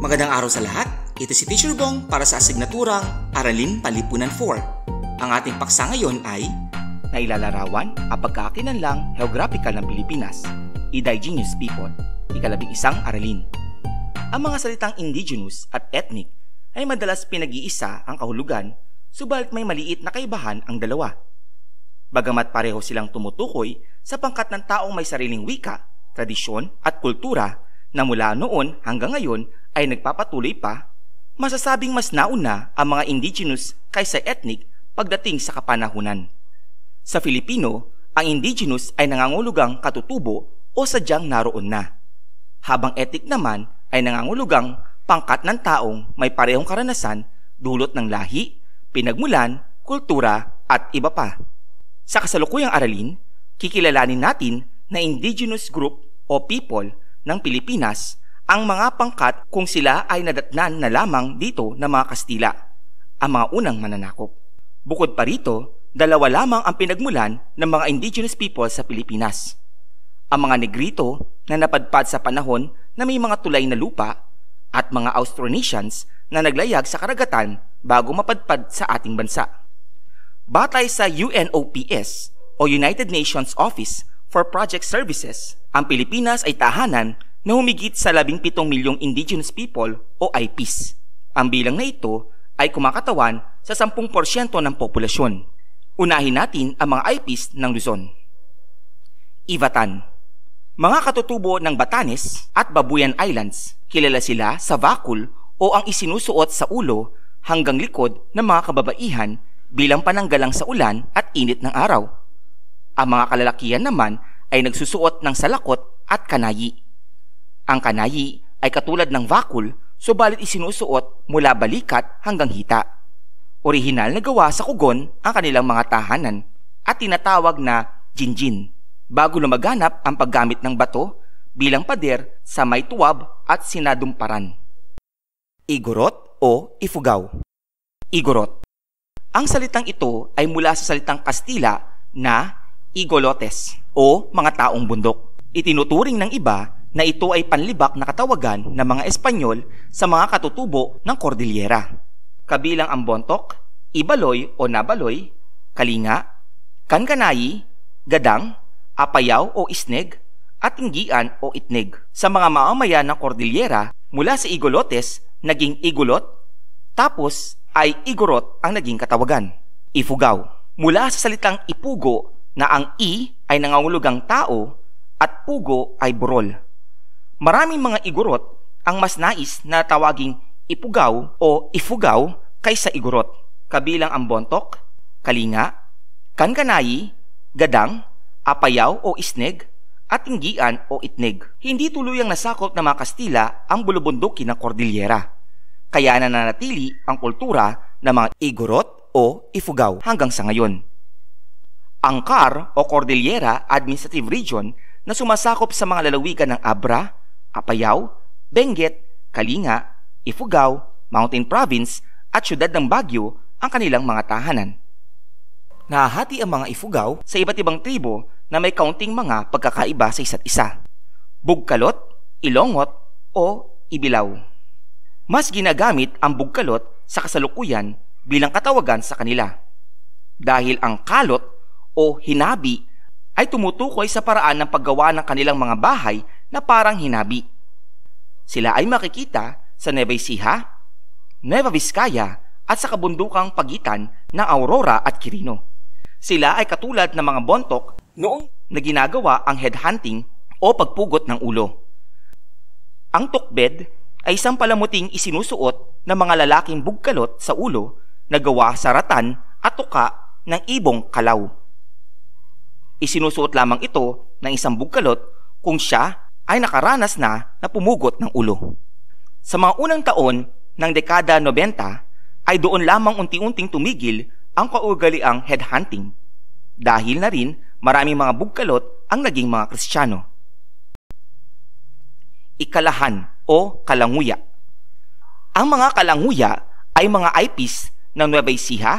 Magandang araw sa lahat. Ito si Teacher Bong para sa asignaturang Aralin Panlipunan 4. Ang ating paksa ngayon ay Nailalarawan ang pagkakakilanlang geographical ng Pilipinas, Indigenous People, ika-11 aralin. Ang mga salitang indigenous at ethnic ay madalas pinag-iisa ang kahulugan, subalit may maliit na kaibahan ang dalawa. Bagamat pareho silang tumutukoy sa pangkat ng taong may sariling wika, tradisyon at kultura na mula noon hanggang ngayon ay nagpapatuloy pa, masasabing mas nauna ang mga indigenous kaysa ethnic pagdating sa kapanahunan. Sa Filipino, ang indigenous ay nangangulugang katutubo o sadyang naroon na, habang ethnic naman ay nangangulugang pangkat ng taong may parehong karanasan dulot ng lahi, pinagmulan, kultura at iba pa. Sa kasalukuyang aralin, kikilalanin natin na indigenous group o people ng Pilipinas ang mga pangkat kung sila ay nadatnan na lamang dito ng mga Kastila, ang mga unang mananakop. Bukod pa rito, dalawa lamang ang pinagmulan ng mga indigenous people sa Pilipinas. Ang mga Negrito na napadpad sa panahon na may mga tulay na lupa at mga Austronesians na naglayag sa karagatan bago mapadpad sa ating bansa. Batay sa UNOPS o United Nations Office for Project Services, ang Pilipinas ay tahanan na humigit sa 17 milyong indigenous people o IPs. Ang bilang na ito ay kumakatawan sa 10% ng populasyon. Unahin natin ang mga IPs ng Luzon. Ivatan. Mga katutubo ng Batanes at Babuyan Islands. Kilala sila sa vakul o ang isinusuot sa ulo hanggang likod ng mga kababaihan bilang pananggalang sa ulan at init ng araw. Ang mga kalalakihan naman ay nagsusuot ng salakot at kanayi. Ang kanayi ay katulad ng vakul, subalit isinusuot mula balikat hanggang hita. Orihinal na gawa sa kugon ang kanilang mga tahanan at tinatawag na jinjin, bago lumaganap ang paggamit ng bato bilang pader sa may tuwab at sinadumparan. Igorot o Ifugao. Igorot. Ang salitang ito ay mula sa salitang Kastila na igolotes o mga taong bundok. Itinuturing ng iba na ito ay panlibak na katawagan ng mga Espanyol sa mga katutubo ng Cordillera, kabilang ang Bontok, Ibaloy o Nabaloy, Kalinga, Kankanayi, Gadang, Apayao o Isneg, at Tinggian o Itneg. Sa mga mamamayan ng Cordillera, mula sa Igolotes, naging Igolot, tapos ay Igorot ang naging katawagan. Ifugao. Mula sa salitang ipugo na ang I ay nangangulugang tao at pugo ay burol. Maraming mga Igorot ang mas nais na tawaging Ipugao o Ifugao kaysa Igorot, kabilang ang Bontok, Kalinga, Kankanayi, Gadang, Apayao o Isneg, at Tinggian o Itneg. Hindi tuluyang nasakop ng mga Kastila ang bulubundukin ng Cordillera, kaya nananatili ang kultura ng mga Igorot o Ifugao hanggang sa ngayon. Ang CAR o Cordillera Administrative Region na sumasakop sa mga lalawigan ng Abra, Apayao, Benguet, Kalinga, Ifugao, Mountain Province at siyudad ng Baguio ang kanilang mga tahanan. Nahahati ang mga Ifugao sa iba't ibang tribo na may kaunting mga pagkakaiba sa isa't isa. Bugkalot, Ilongot o Ibilaw. Mas ginagamit ang bugkalot sa kasalukuyan bilang katawagan sa kanila, dahil ang kalot o hinabi ay tumutukoy sa paraan ng paggawa ng kanilang mga bahay na parang hinabi. Sila ay makikita sa Nueva Ecija, Nueva Vizcaya at sa kabundukang pagitan ng Aurora at Quirino. Sila ay katulad ng mga Bontok noong na ginagawa ang headhunting o pagpugot ng ulo. Ang tukbed ay isang palamuting isinusuot ng mga lalaking bugkalot sa ulo na gawa sa ratan at tuka ng ibong kalaw. Isinusuot lamang ito ng isang bugkalot kung siya ay nakaranas na pumugot ng ulo. Sa mga unang taon ng dekada 90 ay doon lamang unti-unting tumigil ang kaugaliang headhunting, dahil na rin maraming mga bugkalot ang naging mga Kristiyano. Ikalahan o Kalanguya. Ang mga Kalanguya ay mga IPs ng Nueva Ecija,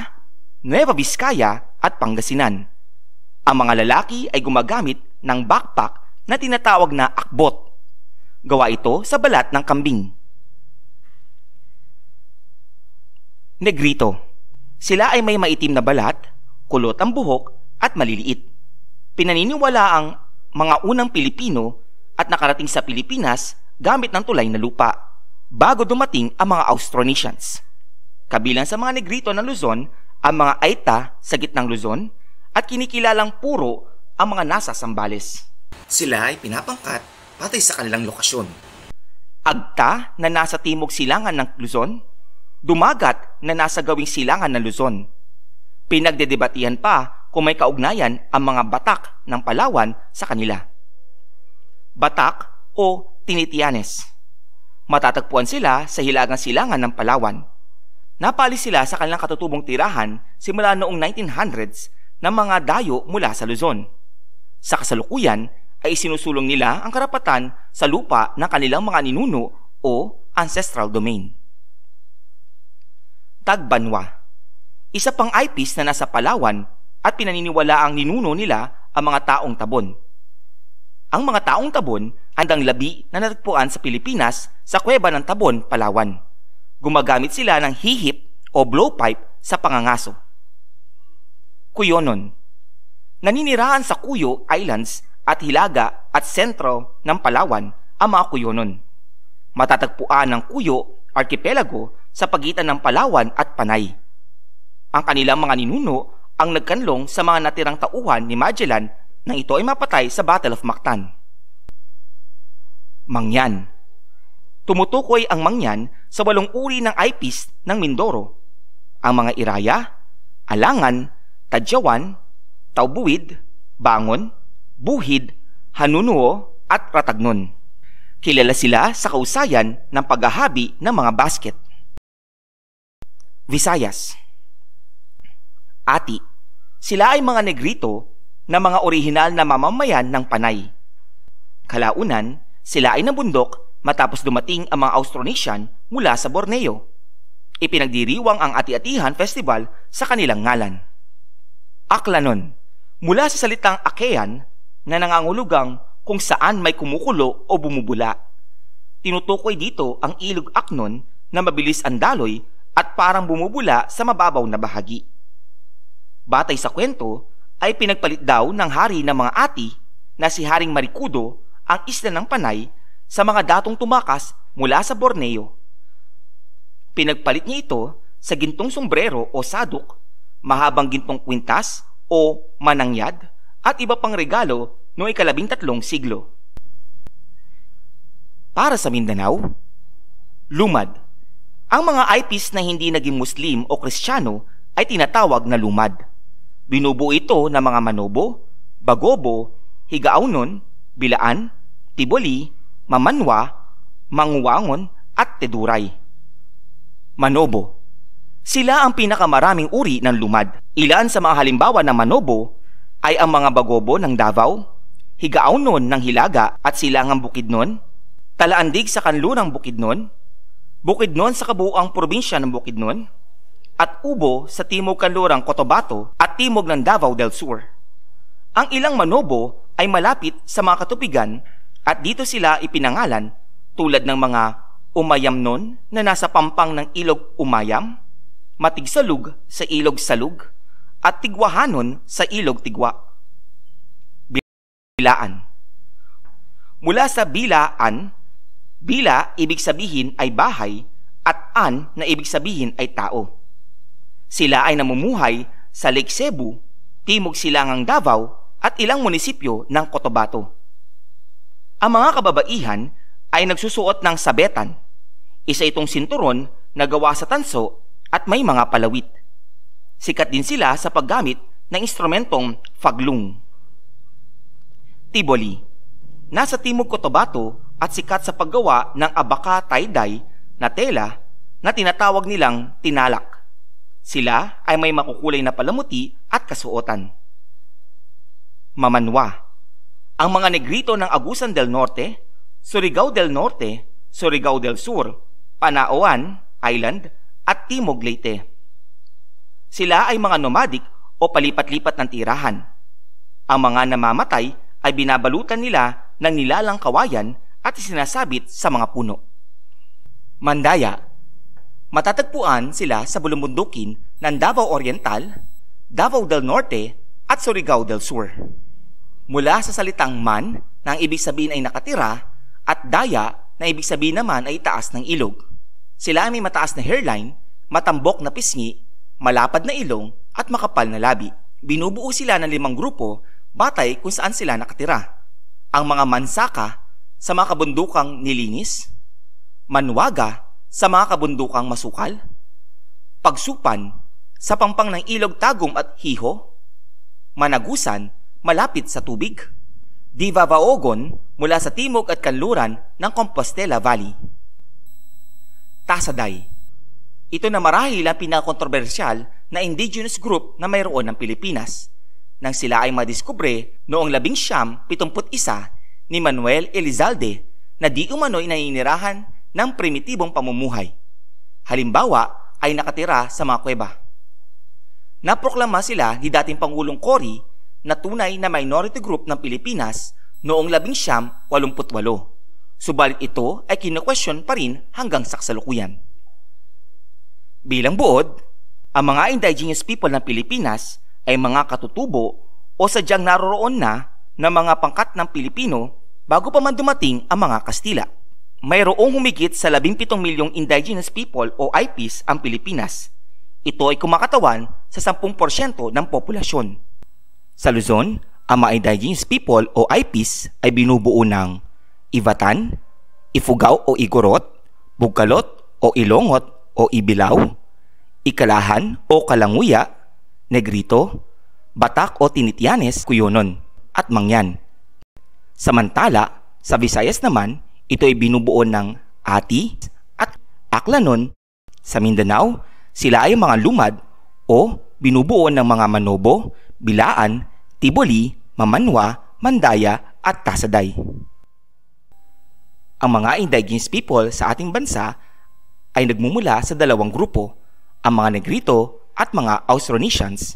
Nueva Vizcaya at Pangasinan. Ang mga lalaki ay gumagamit ng backpack na tinatawag na akbot. Gawa ito sa balat ng kambing. Negrito. Sila ay may maitim na balat, kulot ang buhok at maliliit. Pinaniniwala ang mga unang Pilipino at nakarating sa Pilipinas gamit ng tulay na lupa bago dumating ang mga Austronesians. Kabilang sa mga Negrito ng Luzon ang mga Aita sa gitnang Luzon at kinikilalang puro ang mga nasa Zambales. Sila ay pinapangkat patay sa kanilang lokasyon. Agta na nasa timog silangan ng Luzon, Dumagat na nasa gawing silangan ng Luzon. Pinagdedebatihan pa kung may kaugnayan ang mga Batak ng Palawan sa kanila. Batak o Tinitianes. Matatagpuan sila sa hilagang silangan ng Palawan. Napali sila sa kanilang katutubong tirahan simula noong 1900s ng mga dayo mula sa Luzon. Sa kasalukuyan ay isinusulong nila ang karapatan sa lupa ng kanilang mga ninuno o ancestral domain. Tagbanwa. Isa pang eyepiece na nasa Palawan at pinaniniwala ang ninuno nila ang mga taong Tabon. Ang mga taong Tabon andang labi na natagpuan sa Pilipinas sa kuweba ng Tabon, Palawan. Gumagamit sila ng hihip o blowpipe sa pangangaso. Kuyonon. Naninirahan sa Cuyo Islands at Hilaga at sentro ng Palawan ang mga Kuyonon. Matatagpuan ng Cuyo Archipelago sa pagitan ng Palawan at Panay. Ang kanilang mga ninuno ang nagkanlong sa mga natirang tauhan ni Magellan nang ito ay mapatay sa Battle of Mactan. Mangyan. Tumutukoy ang Mangyan sa 8 uri ng eyepiece ng Mindoro. Ang mga Iraya, Alangan, Tadyawan, Taubuid, Bangon, Buhid, Hanunuo at Ratagnon. Kilala sila sa kausayan ng paghahabi ng mga basket. Visayas. Ati. Sila ay mga Negrito na mga orihinal na mamamayan ng Panay. Kalaunan, sila ay nabundok matapos dumating ang mga Austronesian mula sa Borneo. Ipinagdiriwang ang Ati-Atihan Festival sa kanilang ngalan. Aklanon. Mula sa salitang Akean na nangangulugang kung saan may kumukulo o bumubula. Tinutukoy dito ang ilog Aknon na mabilis ang daloy at parang bumubula sa mababaw na bahagi. Batay sa kwento, ay pinagpalit daw ng hari ng mga Ati na si Haring Marikudo ang isla ng Panay sa mga datong tumakas mula sa Borneo. Pinagpalit niya ito sa gintong sombrero o saduk, mahabang gintong kwintas o manangyad at iba pang regalo noong 13 siglo. Para sa Mindanao, lumad. Ang mga eyepiece na hindi naging Muslim o Kristiyano ay tinatawag na lumad. Binubuo ito ng mga Manobo, Bagobo, Higaonon, Bilaan, Tiboli, Mamanwa, Manguwangon at Teduray. Manobo. Sila ang pinakamaraming uri ng lumad. Ilan sa mga halimbawa ng Manobo ay ang mga Bagobo ng Davao, Higaonon ng Hilaga at Silangang Bukidnon, Talaandig sa kanlurang Bukidnon, Bukidnon sa kabuuang probinsya ng Bukidnon, at Ubo sa timog kanlurang Cotabato at timog ng Davao del Sur. Ang ilang Manobo ay malapit sa mga katubigan at dito sila ipinangalan tulad ng mga Umayamnon na nasa pampang ng ilog Umayam, Matigsalug sa ilog Salug, at Tigwahanon sa ilog Tigwa. Bilaan. Mula sa Bilaan, bila ibig sabihin ay bahay at an na ibig sabihin ay tao. Sila ay namumuhay sa Lake Cebu, timog silangang Davao at ilang munisipyo ng Cotabato. Ang mga kababaihan ay nagsusuot ng sabetan. Isa itong sinturon na gawa sa tanso at may mga palawit. Sikat din sila sa paggamit ng instrumentong faglung. Tiboli. Nasa timog Cotabato at sikat sa paggawa ng abaka tie-dye na tela na tinatawag nilang tinalak. Sila ay may makukulay na palamuti at kasuotan. Mamanwa. Ang mga Negrito ng Agusan del Norte, Surigao del Norte, Surigao del Sur, Panaoan Island at Timog Leyte. Sila ay mga nomadic o palipat-lipat ng tirahan. Ang mga namamatay ay binabalutan nila ng nilalang kawayan at isinasabit sa mga puno. Mandaya. Matatagpuan sila sa bulumundukin ng Davao Oriental, Davao del Norte at Surigao del Sur. Mula sa salitang man na ang ibig sabihin ay nakatira at daya na ibig sabihin naman ay taas ng ilog. Sila ay may mataas na hairline, matambok na pisngi, malapad na ilong at makapal na labi. Binubuo sila ng 5 grupo batay kung saan sila nakatira. Ang mga Mansaka sa mga kabundukang nilinis, Manwaga sa mga kabundukang masukal, Pagsupan sa pampang ng ilog Tagum at Hiho, Managusan malapit sa tubig, Divavaogon mula sa timog at kanluran ng Compostela Valley. Tasaday. Ito na marahil ang pinakakontrobersyal na indigenous group na mayroon ng Pilipinas nang sila ay madiskubre noong 1971 ni Manuel Elizalde na di umano'y naninirahan ng primitibong pamumuhay. Halimbawa ay nakatira sa mga kuweba. Naproklama sila ni dating Pangulong Cory na tunay na minority group ng Pilipinas noong 1988. Subalit ito ay kino-question pa rin hanggang sa kasalukuyan. Bilang buod, ang mga indigenous people ng Pilipinas ay mga katutubo o sadyang naroroon na mga pangkat ng Pilipino bago pa man dumating ang mga Kastila. Mayroong humigit sa 17 milyong indigenous people o IPs ang Pilipinas. Ito ay kumakatawan sa 10% ng populasyon. Sa Luzon, ang mga indigenous people o IPs ay binubuo ng Ivatan, Ifugao o Igorot, Bugkalot o Ilongot o Ibilao, Ikalahan o Kalanguya, Negrito, Batak o Tinitianes, Cuyonon at Mangyan. Samantala, sa Visayas naman, ito ay binubuo ng Ati at Aklanon. Sa Mindanao, sila ay mga Lumad o binubuo ng mga Manobo, Bilaan, Tiboli, Mamanwa, Mandaya at Tasaday. Ang mga indigenous people sa ating bansa ay nagmumula sa 2 grupo, ang mga Negrito at mga Austronesians.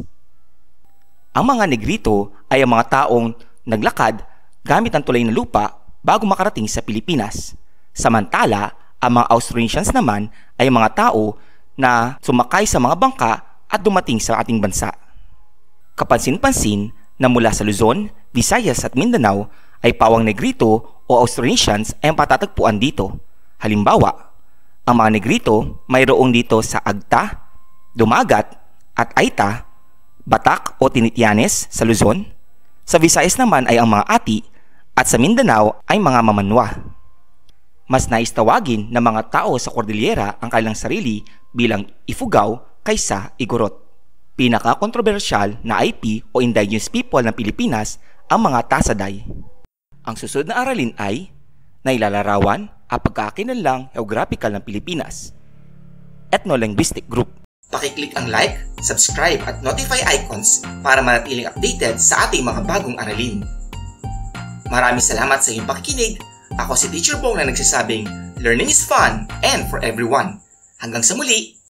Ang mga Negrito ay ang mga taong naglakad gamit ang tulay na lupa bago makarating sa Pilipinas. Samantala, ang mga Austronesians naman ay mga tao na sumakay sa mga bangka at dumating sa ating bansa. Kapansin-pansin na mula sa Luzon, Visayas at Mindanao ay pawang Negrito o Austronesians ay ang patatagpuan dito. Halimbawa, ang mga Negrito mayroong dito sa Agta, Dumagat at Aita, Batak o Tinitianes sa Luzon. Sa Visayas naman ay ang mga Ati at sa Mindanao ay mga Mamanwa. Mas naistawagin ng mga tao sa Cordillera ang kanilang sarili bilang Ifugao kaysa Igorot. Pinaka-kontrobersyal na IP o indigenous people ng Pilipinas ang mga Tasaday. Ang susunod na aralin ay nailalarawan ang pagkakakilanlang geographical ng Pilipinas. Ethno-linguistic group. Pakiclick ang like, subscribe at notify icons para manatiling updated sa ating mga bagong aralin. Maraming salamat sa iyong pakikinig. Ako si Teacher Bong na nagsasabing, learning is fun and for everyone. Hanggang sa muli!